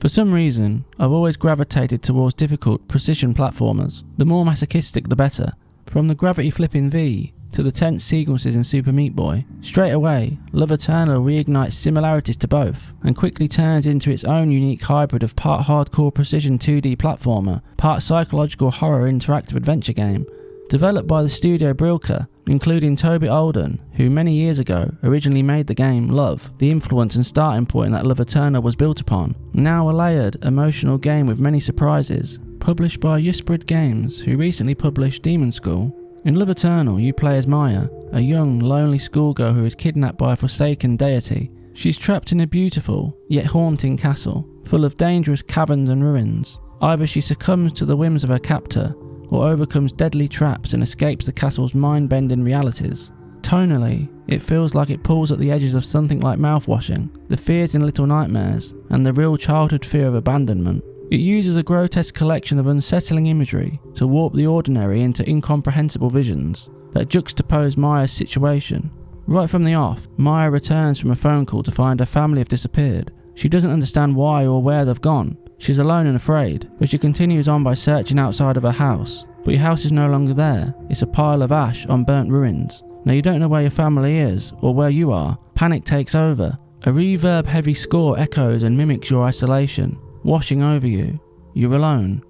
For some reason, I've always gravitated towards difficult precision platformers. The more masochistic the better. From the gravity flipping V to the tense sequences in Super Meat Boy, straight away, Love Eternal reignites similarities to both, and quickly turns into its own unique hybrid of part hardcore precision 2D platformer, part psychological horror interactive adventure game. Developed by the studio Brilka, including Toby Alden, who many years ago originally made the game Love, the influence and starting point that Love Eternal was built upon. Now a layered, emotional game with many surprises. Published by Yusbrid Games, who recently published Demon School. In Love Eternal, you play as Maya, a young, lonely schoolgirl who is kidnapped by a forsaken deity. She's trapped in a beautiful, yet haunting castle, full of dangerous caverns and ruins. Either she succumbs to the whims of her captor, or overcomes deadly traps and escapes the castle's mind-bending realities. Tonally, it feels like it pulls at the edges of something like mouthwashing, the fears in Little Nightmares, and the real childhood fear of abandonment. It uses a grotesque collection of unsettling imagery to warp the ordinary into incomprehensible visions that juxtapose Maya's situation. Right from the off, Maya returns from a phone call to find her family have disappeared. She doesn't understand why or where they've gone. She's alone and afraid, but she continues on by searching outside of her house. But your house is no longer there. It's a pile of ash on burnt ruins. Now you don't know where your family is, or where you are. Panic takes over. A reverb-heavy score echoes and mimics your isolation, washing over you. You're alone.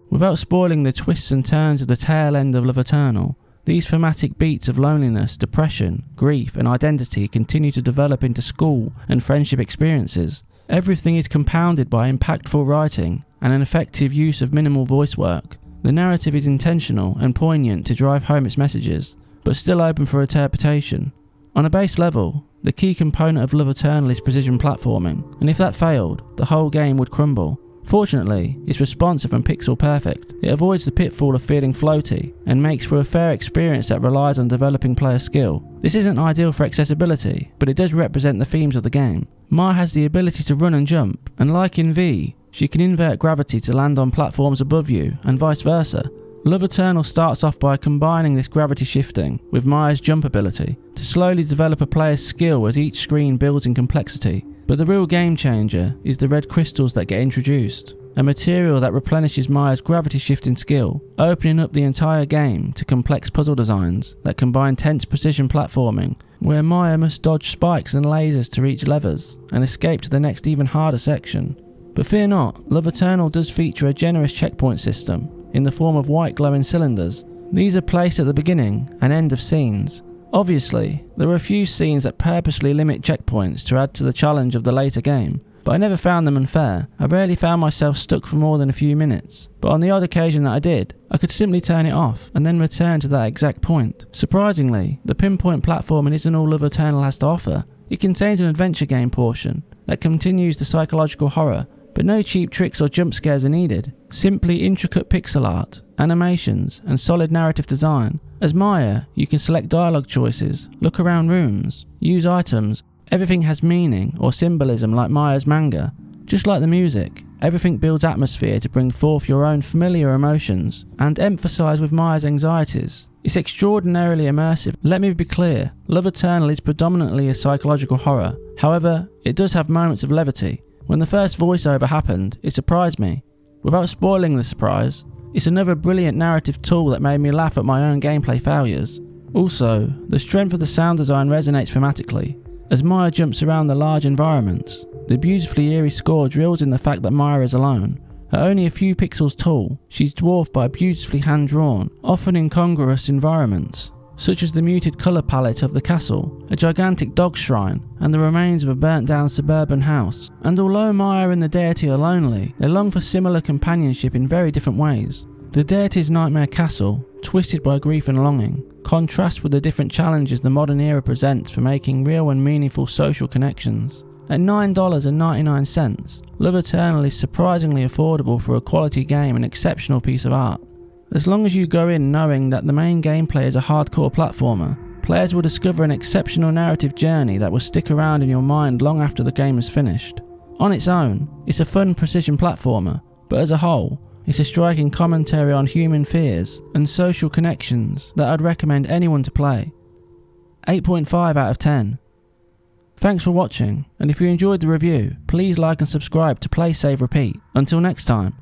Without spoiling the twists and turns of the tail end of Love Eternal, these thematic beats of loneliness, depression, grief and identity continue to develop into school and friendship experiences. Everything is compounded by impactful writing and an effective use of minimal voice work. The narrative is intentional and poignant to drive home its messages, but still open for interpretation. On a base level, the key component of Love Eternal is precision platforming, and if that failed, the whole game would crumble. Fortunately, it's responsive and pixel perfect. It avoids the pitfall of feeling floaty, and makes for a fair experience that relies on developing player skill. This isn't ideal for accessibility, but it does represent the themes of the game. Maya has the ability to run and jump, and like in V, she can invert gravity to land on platforms above you, and vice versa. Love Eternal starts off by combining this gravity shifting with Maya's jump ability to slowly develop a player's skill as each screen builds in complexity. But the real game changer is the red crystals that get introduced, a material that replenishes Maya's gravity shifting skill, opening up the entire game to complex puzzle designs that combine tense precision platforming, where Maya must dodge spikes and lasers to reach levers and escape to the next even harder section. But fear not, Love Eternal does feature a generous checkpoint system in the form of white glowing cylinders. These are placed at the beginning and end of scenes. Obviously, there are a few scenes that purposely limit checkpoints to add to the challenge of the later game, but I never found them unfair. I rarely found myself stuck for more than a few minutes, but on the odd occasion that I did, I could simply turn it off and then return to that exact point. Surprisingly, the pinpoint platforming isn't all Love Eternal has to offer. It contains an adventure game portion that continues the psychological horror, but no cheap tricks or jump scares are needed. Simply intricate pixel art, animations, and solid narrative design. As Maya, you can select dialogue choices, look around rooms, use items. Everything has meaning or symbolism like Maya's manga. Just like the music, everything builds atmosphere to bring forth your own familiar emotions and emphasise with Maya's anxieties. It's extraordinarily immersive. Let me be clear, Love Eternal is predominantly a psychological horror. However, it does have moments of levity. When the first voiceover happened, it surprised me. Without spoiling the surprise, it's another brilliant narrative tool that made me laugh at my own gameplay failures. Also, the strength of the sound design resonates thematically. As Maya jumps around the large environments, the beautifully eerie score drills in the fact that Maya is alone. At only a few pixels tall, she's dwarfed by beautifully hand-drawn, often incongruous environments, such as the muted colour palette of the castle, a gigantic dog shrine, and the remains of a burnt-down suburban house. And although Maya and the deity are lonely, they long for similar companionship in very different ways. The deity's nightmare castle, twisted by grief and longing, contrasts with the different challenges the modern era presents for making real and meaningful social connections. At $9.99, Love Eternal is surprisingly affordable for a quality game and exceptional piece of art. As long as you go in knowing that the main gameplay is a hardcore platformer, players will discover an exceptional narrative journey that will stick around in your mind long after the game is finished. On its own, it's a fun precision platformer, but as a whole, it's a striking commentary on human fears and social connections that I'd recommend anyone to play. 8.5 out of 10. Thanks for watching, and if you enjoyed the review, please like and subscribe to Play Save Repeat. Until next time.